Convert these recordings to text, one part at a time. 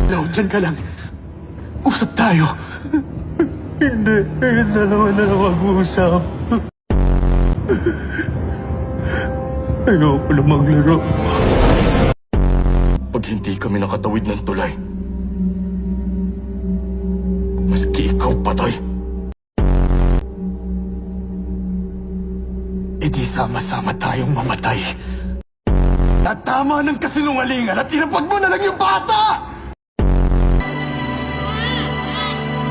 Now, dyan ka lang. Usap tayo. Hindi. Kayong dalawa na lang mag-uusap. Ayoko na maglaro. Pag hindi kami nakatawid ng tulay, maski ikaw patay, edi sama-sama tayong mamatay. At tama ng kasinungalingan at tinapag mo na lang yung bata!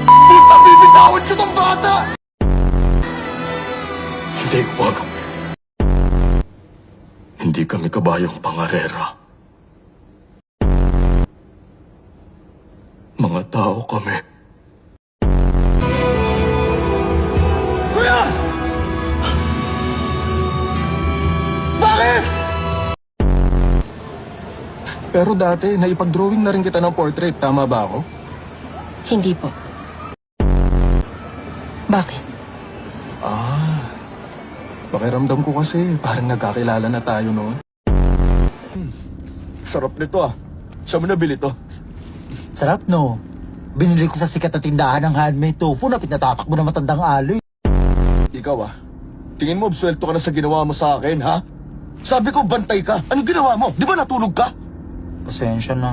Puta, bibitawan ko tong bata! Hindi, wag. Hindi kami kabayong pangarera. Mga tao kami. Kuya! Bakit? Pero dati, naipag-drawing na rin kita ng portrait. Tama ba ako? Hindi po. Bakit? Pakiramdam ko kasi parang nagkakilala na tayo noon. Sarap nito ah. Saan mo nabili to? Sarap, no? Binili ko sa sikat na tindahan ng handmade tofu na pinatatakbo na matandang aloy. Ikaw ah. Tingin mo absuelto ka na sa ginawa mo sa akin, ha? Sabi ko bantay ka. Anong ginawa mo? Di ba natulog ka? Pasensya na.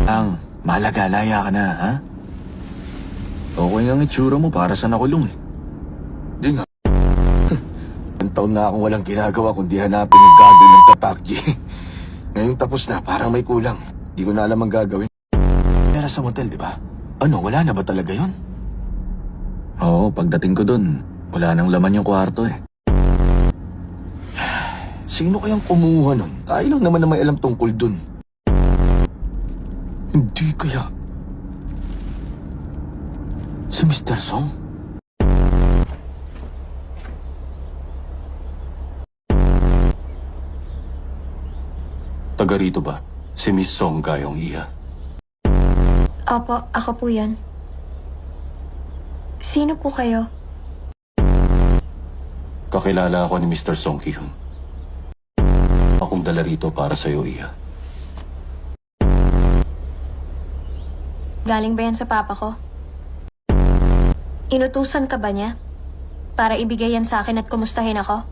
Ang, malaga, laya ka na, ha? Okay ang itsura mo para sa nakulong eh. Di nga. Ang taon na akong walang ginagawa kundi hanapin yung gagawin ng tatakji. Ngayon tapos na, parang may kulang. Di ko na alam ang gagawin. Pera sa motel, di ba? Ano, wala na ba talaga yon? Oo, pagdating ko dun, wala nang laman yung kwarto eh. Sino kayang kumuha nun? Tayo lang naman na may alam tungkol dun. Hindi kaya... si Mr. Song? Taga rito ba? Si Miss Song Gayong Iya? Opo, ako po yun. Sino po kayo? Kakilala ako ni Mr. Song Ki-hun. Akong dala rito para sa'yo, Iya. Galing ba yan sa papa ko? Inutusan ka ba niya? Para ibigay yan sa akin at kumustahin ako?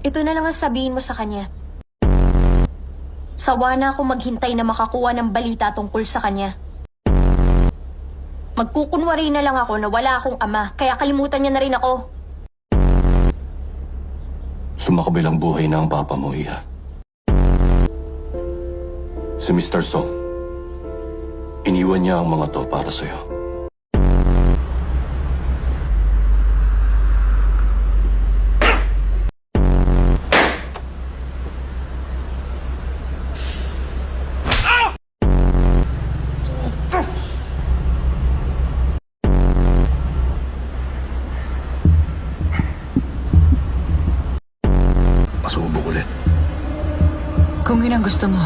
Ito na lang ang sabihin mo sa kanya. Sawa na ako maghintay na makakuha ng balita tungkol sa kanya. Magkukunwari na lang ako na wala akong ama, kaya kalimutan niya na rin ako. Sumakabilang buhay na ang papa mo, Iya. Si Mr. Song, iniwan niya ang mga to para sa'yo. Pasubok ulit. Kung yun ang gusto mo,